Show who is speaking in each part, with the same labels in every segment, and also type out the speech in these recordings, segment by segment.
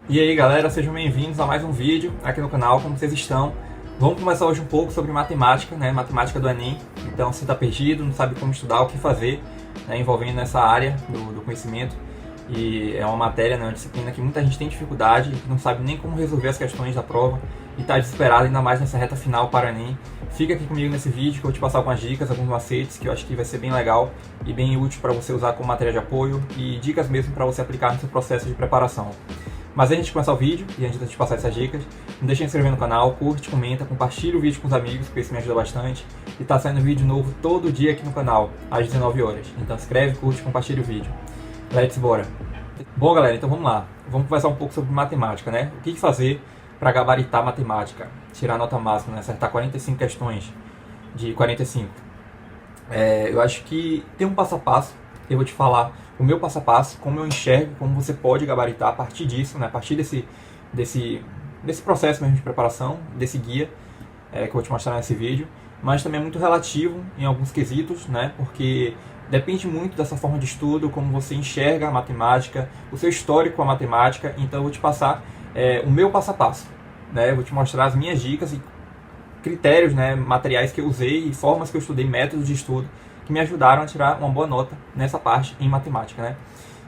Speaker 1: E aí galera, sejam bem-vindos a mais um vídeo aqui no canal, como vocês estão? Vamos conversar hoje um pouco sobre matemática, né? Matemática do Enem. Então, se está perdido, não sabe como estudar, o que fazer, né? Envolvendo nessa área do conhecimento. E é uma matéria, né? Uma disciplina que muita gente tem dificuldade, que não sabe nem como resolver as questões da prova e está desesperado, ainda mais nessa reta final para o Enem. Fica aqui comigo nesse vídeo que eu vou te passar algumas dicas, alguns macetes que eu acho que vai ser bem legal e bem útil para você usar como matéria de apoio e dicas mesmo para você aplicar no seu processo de preparação. Mas antes de começar o vídeo e antes de te passar essas dicas, não deixe de se inscrever no canal, curte, comenta, compartilha o vídeo com os amigos, porque isso me ajuda bastante. E tá saindo vídeo novo todo dia aqui no canal, às 19 horas. Então se inscreve, curte, compartilha o vídeo. Let's bora! Bom galera, então vamos lá. Vamos conversar um pouco sobre matemática, né? O que fazer para gabaritar matemática? Tirar a nota máxima, né? Acertar 45 questões de 45. Eu acho que tem um passo a passo. Eu vou te falar o meu passo a passo, como eu enxergo, como você pode gabaritar a partir disso, né? A partir desse processo mesmo de preparação, desse guia que eu vou te mostrar nesse vídeo, mas também é muito relativo em alguns quesitos, né? Porque depende muito dessa forma de estudo, como você enxerga a matemática, o seu histórico com a matemática. Então eu vou te passar o meu passo a passo, né? Eu vou te mostrar as minhas dicas e critérios, né? Materiais que eu usei e formas que eu estudei, métodos de estudo que me ajudaram a tirar uma boa nota nessa parte em matemática, né?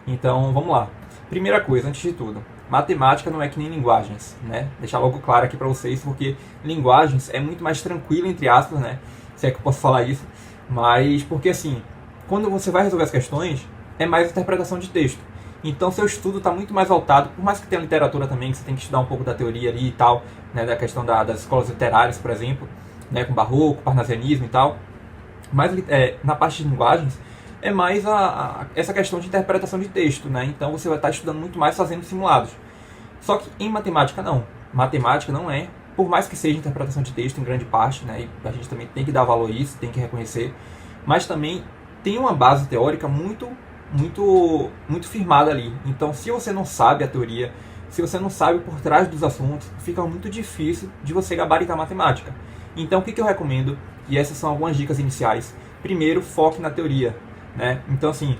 Speaker 1: Então, vamos lá. Primeira coisa, antes de tudo, matemática não é que nem linguagens, né? Deixar logo claro aqui para vocês, porque linguagens é muito mais tranquilo, entre aspas, né? Se é que eu posso falar isso, mas porque assim, quando você vai resolver as questões, é mais interpretação de texto. Então, seu estudo está muito mais voltado, por mais que tenha literatura também, que você tem que estudar um pouco da teoria ali e tal, né? Da questão das escolas literárias, por exemplo, né? Com barroco, parnasianismo e tal. Mas na parte de linguagens é mais essa questão de interpretação de texto, né? Então você vai estar estudando muito mais fazendo simulados. Só que em matemática não. Matemática não é, por mais que seja interpretação de texto em grande parte, né? E a gente também tem que dar valor a isso, tem que reconhecer. Mas também tem uma base teórica muito firmada ali. Então se você não sabe a teoria, se você não sabe por trás dos assuntos, fica muito difícil de você gabaritar matemática. Então o que eu recomendo? E essas são algumas dicas iniciais. Primeiro, foque na teoria, né? Então, assim,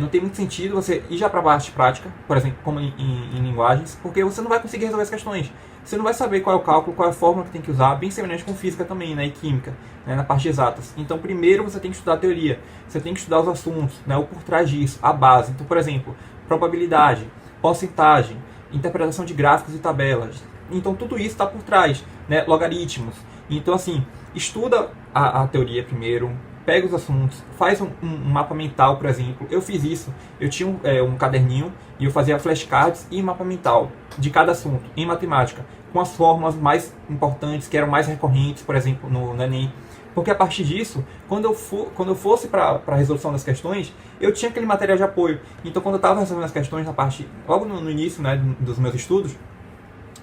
Speaker 1: não tem muito sentido você ir já para a parte prática, por exemplo, como em linguagens, porque você não vai conseguir resolver as questões. Você não vai saber qual é o cálculo, qual é a fórmula que tem que usar, bem semelhante com física também, né? E química, né? Na parte de exatas. Então, primeiro você tem que estudar a teoria, você tem que estudar os assuntos, né? O por trás disso, a base. Então, por exemplo, probabilidade, porcentagem, interpretação de gráficos e tabelas. Então, tudo isso está por trás, né? Logaritmos. Então, assim, estuda a teoria primeiro, pega os assuntos, faz um mapa mental, por exemplo. Eu fiz isso, eu tinha um caderninho e eu fazia flashcards e mapa mental de cada assunto, em matemática, com as fórmulas mais importantes, que eram mais recorrentes, por exemplo, no Enem. Porque a partir disso, quando eu fosse para a resolução das questões, eu tinha aquele material de apoio. Então, quando eu estava resolvendo as questões na parte, logo no início, né, dos meus estudos,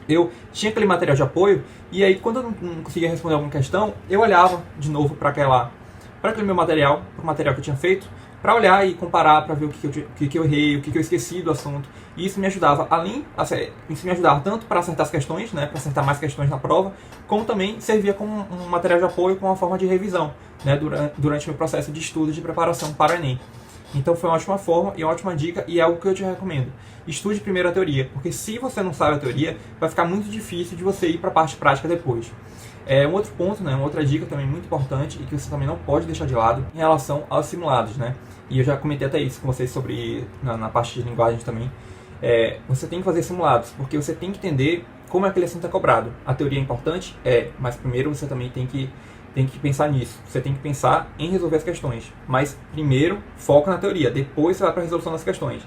Speaker 1: eu tinha aquele material de apoio, e aí quando eu não conseguia responder alguma questão, eu olhava de novo para aquele meu material, para o material que eu tinha feito, para olhar e comparar, para ver o que eu errei, o que eu esqueci do assunto. E isso me ajudava, isso me ajudava tanto para acertar as questões, né, para acertar mais questões na prova, como também servia como um material de apoio, com uma forma de revisão, né, durante o meu processo de estudo e de preparação para o Enem. Então foi uma ótima forma e uma ótima dica, e é algo que eu te recomendo. Estude primeiro a teoria, porque se você não sabe a teoria, vai ficar muito difícil de você ir para a parte prática depois. Um outro ponto, né, uma outra dica também muito importante, e que você também não pode deixar de lado, em relação aos simulados, né? E eu já comentei até isso com vocês sobre na parte de linguagens também. Você tem que fazer simulados, porque você tem que entender como aquele assunto é cobrado. A teoria é importante? Mas primeiro você também tem que pensar nisso. Você tem que pensar em resolver as questões. Mas primeiro, foca na teoria. Depois você vai para a resolução das questões.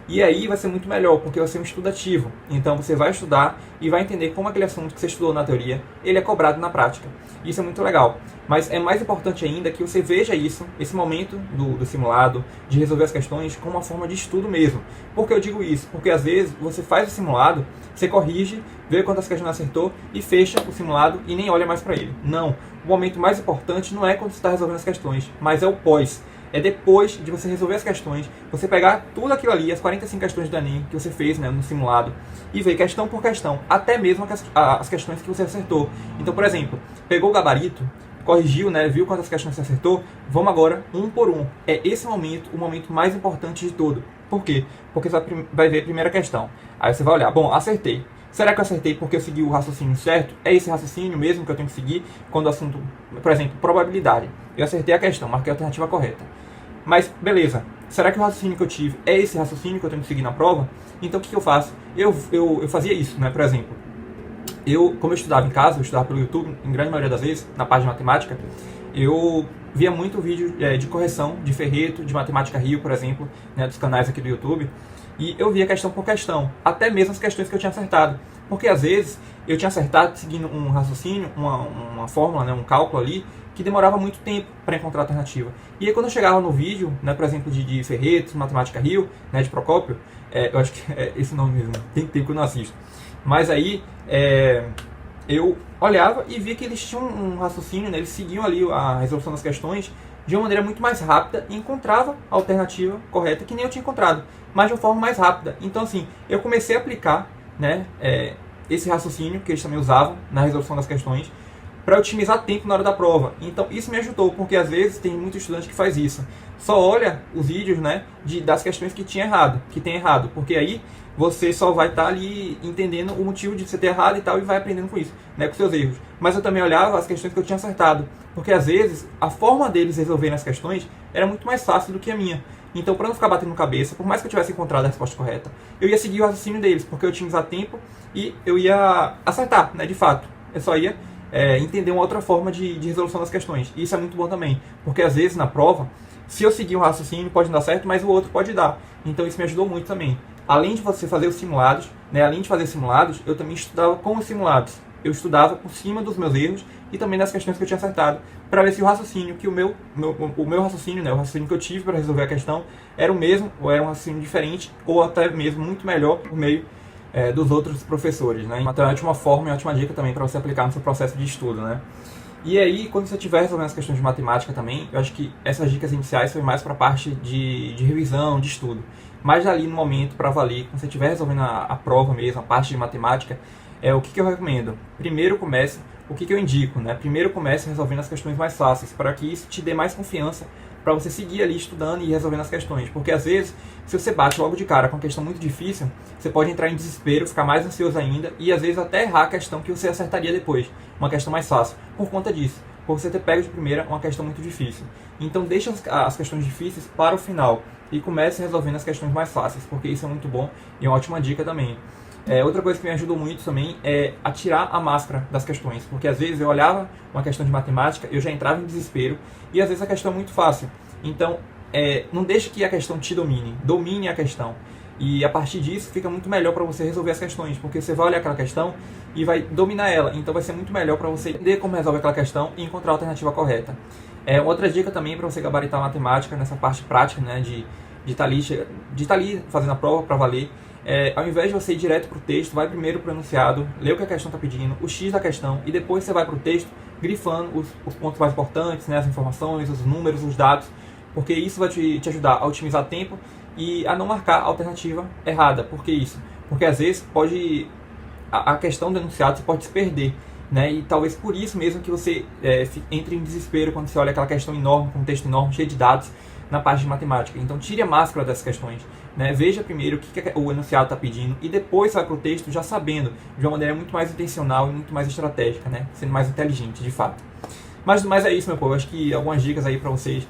Speaker 1: E aí vai ser muito melhor, porque vai ser um estudo ativo. Então você vai estudar e vai entender como aquele assunto que você estudou na teoria, ele é cobrado na prática. Isso é muito legal. Mas é mais importante ainda que você veja isso, esse momento do simulado, de resolver as questões, como uma forma de estudo mesmo. Por que eu digo isso? Porque às vezes você faz o simulado, você corrige, vê quantas questões acertou e fecha o simulado e nem olha mais para ele. Não. O momento mais importante não é quando você está resolvendo as questões, mas é o pós. É depois de você resolver as questões, você pegar tudo aquilo ali, as 45 questões do Enem que você fez, né, no simulado, e ver questão por questão, até mesmo as questões que você acertou. Então, por exemplo, pegou o gabarito, corrigiu, né, viu quantas questões você acertou, vamos agora um por um. É esse momento o momento mais importante de tudo. Por quê? Porque você vai ver a primeira questão. Aí você vai olhar, bom, acertei. Será que eu acertei porque eu segui o raciocínio certo? É esse raciocínio mesmo que eu tenho que seguir quando o assunto, por exemplo, probabilidade. Eu acertei a questão, marquei a alternativa correta. Mas, beleza, será que o raciocínio que eu tive é esse raciocínio que eu tenho que seguir na prova? Então, o que eu faço? Eu fazia isso, né? Por exemplo, como eu estudava em casa, eu estudava pelo YouTube, em grande maioria das vezes, na parte de matemática, eu via muito vídeo de correção de Ferreto, de Matemática Rio, por exemplo, né, dos canais aqui do YouTube, e eu via questão por questão, até mesmo as questões que eu tinha acertado, porque às vezes eu tinha acertado seguindo um raciocínio, uma fórmula, né, um cálculo ali, que demorava muito tempo para encontrar a alternativa. E aí quando eu chegava no vídeo, né, por exemplo, de Ferreto, Matemática Rio, né, de Procópio, eu acho que é esse nome mesmo, tem tempo que eu não assisto, mas aí eu olhava e via que eles tinham um raciocínio, né, eles seguiam ali a resolução das questões de uma maneira muito mais rápida e encontrava a alternativa correta que nem eu tinha encontrado, mas de uma forma mais rápida. Então, assim, eu comecei a aplicar, né, esse raciocínio que eles também usavam na resolução das questões para otimizar tempo na hora da prova. Então, isso me ajudou, porque às vezes tem muito estudante que faz isso. Só olha os vídeos, né, das questões que tem errado, porque aí você só vai estar ali entendendo o motivo de você ter errado e tal, e vai aprendendo com isso, né, com seus erros. Mas eu também olhava as questões que eu tinha acertado, porque às vezes a forma deles resolverem as questões era muito mais fácil do que a minha. Então, para não ficar batendo cabeça, por mais que eu tivesse encontrado a resposta correta, eu ia seguir o raciocínio deles, porque eu tinha que usar tempo e eu ia acertar, né, de fato. Eu só ia entender uma outra forma de resolução das questões. E isso é muito bom também, porque às vezes na prova, se eu seguir um raciocínio pode não dar certo, mas o outro pode dar. Então isso me ajudou muito também. Além de você fazer os simulados, né, eu também estudava com os simulados. Eu estudava por cima dos meus erros e também das questões que eu tinha acertado, para ver se o raciocínio que o meu raciocínio, né, o raciocínio que eu tive para resolver a questão era o mesmo, ou era um raciocínio diferente, ou até mesmo muito melhor por meio dos outros professores, né? Então é uma ótima forma e uma ótima dica também para você aplicar no seu processo de estudo, né? E aí, quando você estiver resolvendo as questões de matemática também, eu acho que essas dicas iniciais foi mais para a parte de revisão, de estudo. Mas ali no momento, para valer, quando você estiver resolvendo a prova mesmo, a parte de matemática, o que eu recomendo? Primeiro comece, o que eu indico, né? Primeiro comece resolvendo as questões mais fáceis, para que isso te dê mais confiança para você seguir ali estudando e resolvendo as questões. Porque às vezes, se você bate logo de cara com uma questão muito difícil, você pode entrar em desespero, ficar mais ansioso ainda e às vezes até errar a questão que você acertaria depois, uma questão mais fácil, por conta disso, por você ter pego de primeira uma questão muito difícil. Então deixa as questões difíceis para o final e comece resolvendo as questões mais fáceis, porque isso é muito bom e é uma ótima dica também. Outra coisa que me ajudou muito também é a tirar a máscara das questões, porque às vezes eu olhava uma questão de matemática, eu já entrava em desespero e às vezes a questão é muito fácil. Então, não deixe que a questão te domine a questão. E a partir disso fica muito melhor para você resolver as questões, porque você vai olhar aquela questão e vai dominar ela. Então vai ser muito melhor para você entender como resolve aquela questão e encontrar a alternativa correta. Outra dica também para você gabaritar a matemática nessa parte prática, né, de estar ali fazendo a prova para valer. Ao invés de você ir direto para o texto, vai primeiro para o enunciado, lê o que a questão está pedindo, o X da questão, e depois você vai para o texto grifando os pontos mais importantes, né, as informações, os números, os dados, porque isso vai te ajudar a otimizar tempo e a não marcar a alternativa errada. Por que isso? Porque às vezes a questão do enunciado você pode se perder, né, e talvez por isso mesmo que você entre em desespero quando você olha aquela questão enorme, com um texto enorme, cheio de dados, na parte de matemática. Então tire a máscara dessas questões, né? Veja primeiro o que o enunciado está pedindo e depois vai para o texto já sabendo, de uma maneira muito mais intencional e muito mais estratégica, né? Sendo mais inteligente, de fato. Mas é isso, meu povo. Acho que algumas dicas aí para vocês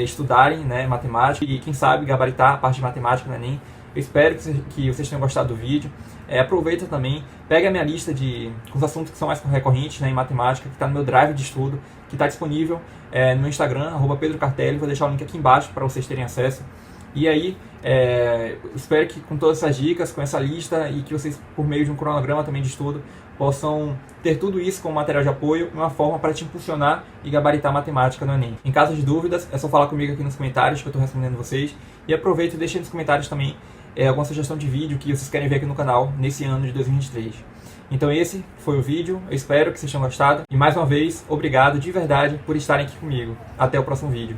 Speaker 1: estudarem, né, matemática e quem sabe gabaritar a parte de matemática no Enem. Eu espero que vocês tenham gostado do vídeo. Aproveita também, pega a minha lista com os assuntos que são mais recorrentes, né, em matemática, que está no meu drive de estudo, que está disponível no Instagram, @PedroCartelli. Vou deixar o link aqui embaixo para vocês terem acesso. E aí, espero que com todas essas dicas, com essa lista, e que vocês, por meio de um cronograma também de estudo, possam ter tudo isso como material de apoio, uma forma para te impulsionar e gabaritar a matemática no Enem. Em caso de dúvidas, é só falar comigo aqui nos comentários que eu estou respondendo vocês. E aproveita e deixa nos comentários também alguma sugestão de vídeo que vocês querem ver aqui no canal nesse ano de 2023. Então esse foi o vídeo, eu espero que vocês tenham gostado. E mais uma vez, obrigado de verdade por estarem aqui comigo. Até o próximo vídeo.